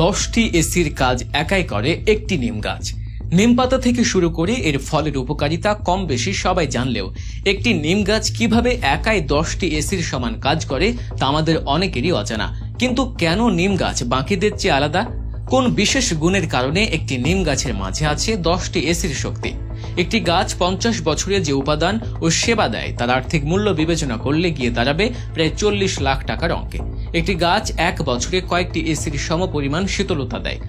10টি এসির কাজ একাই করে একটি নিম গাছ। নিম পাতা থেকে শুরু করে এর ফলের উপকারিতা কম বেশি সবাই জানলেও একটি নিম গাছ কিভাবে একাই 10টি এসির সমান কাজ করে তা আমাদের অনেকেরই অজানা। কিন্তু কেন নিম গাছ বাকিদের চেয়ে আলাদা? কোন বিশেষ গুণের কারণে একটি নিম গাছের মাঝে আছে 10টি এসির শক্তি? একটি গাছ 50 বছরে যে উপাদান ও সেবা দেয় তার আর্থিক মূল্য বিবেচনা করলে গিয়ে দাঁড়াবে প্রায় 40 লাখ টাকার অঙ্কে। একটি গাছ এক বছরে কয়েকটি এসির সমপরিমাণ শীতলতা দেয়,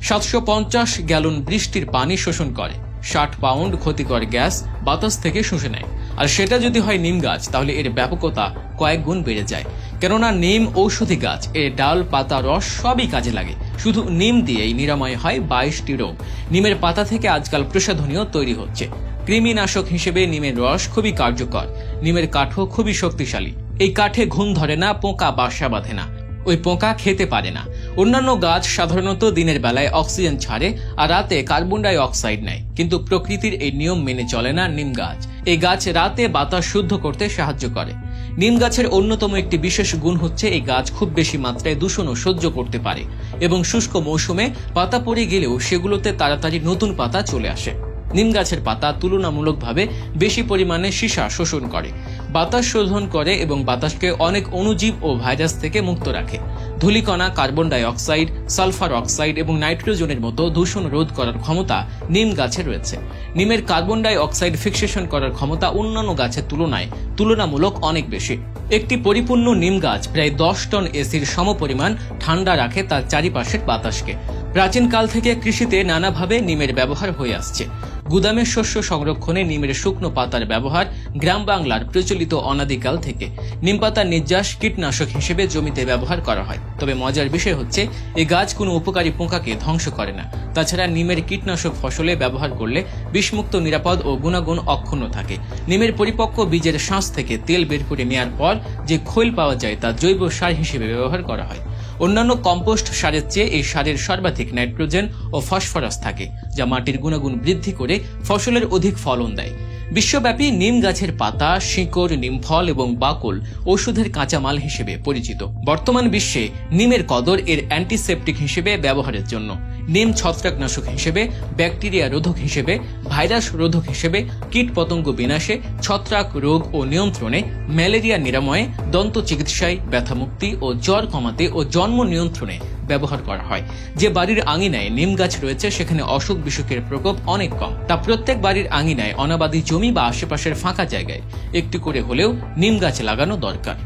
750 গ্যালন বৃষ্টির পানি শোষণ করে, 60 পাউন্ড ক্ষতিকর গ্যাস বাতাস থেকে শুষে নেয়। আর সেটা যদি হয় নিম গাছ, তাহলে এর ব্যাপকতা কয়েক গুণ বেড়ে যায়। কেননা নিম ঔষধি গাছ, এর ডাল, পাতা, রস সবই কাজে লাগে। শুধু নিম দিয়েই নিরাময় হয় 22টি রোগ। নিমের পাতা থেকে আজকাল প্রসাধনীও তৈরি হচ্ছে। কৃমিনাশক হিসেবে নিমের রস খুবই কার্যকর। নিমের কাঠও খুবই শক্তিশালী। এই কাঠে ঘুণ ধরে না, পোকা বাসা বাঁধে না, ওই পোকা খেতে পারে না। অন্যান্য গাছ সাধারণত দিনের বেলায় অক্সিজেন ছাড়ে আর রাতে কার্বন ডাই অক্সাইড নেয়, কিন্তু প্রকৃতির এই নিয়ম মেনে চলে না নিম গাছ। এই গাছ রাতে বাতাস শুদ্ধ করতে সাহায্য করে। নিম গাছের অন্যতম একটি বিশেষ গুণ হচ্ছে এই গাছ খুব বেশি মাত্রায় দূষণও সহ্য করতে পারে এবং শুষ্ক মৌসুমে পাতা পড়ে গেলেও সেগুলোতে তাড়াতাড়ি নতুন পাতা চলে আসে। নিম গাছের পাতা তুলনামূলকভাবে বেশি পরিমাণে সীসা শোষণ করে, বাতাস শোধন করে এবং বাতাসকে অনেক অণুজীব ও ভাইরাস থেকে মুক্ত রাখে। ধূলিকণা, carbon die oxide, sulphur oxide এবং নাইট্রোজেনের মতো দূষণ রোধ করার ক্ষমতা নিম গাছে রয়েছে। নিমের কার্বন ডাই অক্সাইড ফিক্সেশন করার ক্ষমতা অন্যান্য গাছের তুলনায় তুলনামূলক অনেক বেশি। একটি পরিপূর্ণ নিম গাছ প্রায় 10 টন এসির সমপরিমাণ ঠান্ডা রাখে তার চারিপাশের বাতাসকে। প্রাচীনকাল থেকে কৃষিতে নানাভাবে নিমের ব্যবহার হয়ে আসছে। গুদামের শস্য সংরক্ষণে নিমের শুকনো পাতার ব্যবহার গ্রাম বাংলার প্রচলিত অনাদিকাল থেকে। নিম পাতার নির্যাস কীটনাশক হিসেবে জমিতে ব্যবহার করা হয়। তবে মজার বিষয় হচ্ছে এই গাছ কোনো উপকারী পোকাকে ধ্বংস করে না। তাছাড়া নিমের কীটনাশক ফসলে ব্যবহার করলে বিষমুক্ত, নিরাপদ ও গুণাগুণ অক্ষুণ্ণ থাকে। নিমের পরিপক্ক বীজের শাঁস থেকে তেল বের করে নেওয়ার পর যে খৈল পাওয়া যায় তা জৈব সার হিসেবে ব্যবহার করা হয়। অন্যান্য কম্পোস্ট সারের চেয়ে এই সারের সর্বাধিক নাইট্রোজেন ও ফসফরাস থাকে, যা মাটির গুণাগুণ বৃদ্ধি করে ফসলের অধিক ফলন দেয়। বিশ্বব্যাপী নিম গাছের পাতা, শিকড়, নিম ফল এবং বাকল ওষুধের কাঁচামাল হিসেবে পরিচিত। বর্তমান বিশ্বে নিমের কদর এর অ্যান্টিসেপটিক হিসেবে ব্যবহারের জন্য। নিম ছত্রাকনাশক হিসেবে, ব্যাকটেরিয়া রোধক হিসেবে, ভাইরাস রোধক হিসেবে, কীট পতঙ্গ বিনাশে, ছত্রাক রোগ ও নিয়ন্ত্রণে, ম্যালেরিয়া নিরাময়ে, দন্ত চিকিৎসায়, ব্যথামুক্তি ও জ্বর কমাতে ও জন্ম নিয়ন্ত্রণে ব্যবহার করা হয়। যে বাড়ির আঙিনায় নিম গাছ রয়েছে সেখানে অসুখ বিসুখের প্রকোপ অনেক কম। তা প্রত্যেক বাড়ির আঙিনায়, অনাবাদি জমি বা আশেপাশের ফাঁকা জায়গায় একটি করে হলেও নিম গাছ লাগানো দরকার।